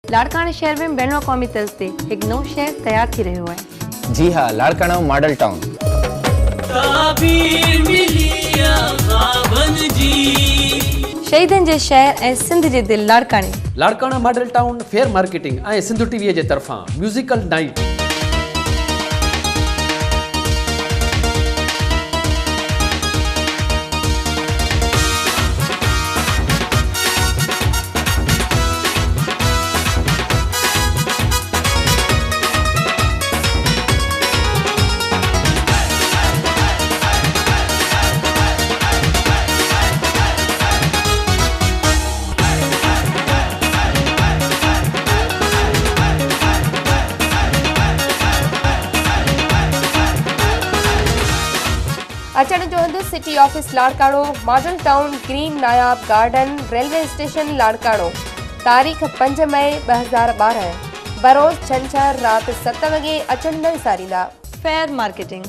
लाड़काना शहर में बैन अवी तर्ज ते एक नओ शहर तैयार थी रहियो है। जी हाँ, लाड़काना मॉडल टाउन। शहीदन जे शहर ऐं सिंध जे दिल लाड़काने। Larkana model town fair marketing ऐं सिंधु टीवीअ जे तरफ़ां म्यूज़िकल नाइट। अचण जो हंधि सिटी ऑफिस लाड़कानो, model town, green Nayab garden, railway station लाड़कानो। तारीख़ 5 मई 2012। बरोज़ छंछर रात 7 वॻे। अचण न विसारींदा। Fair marketing.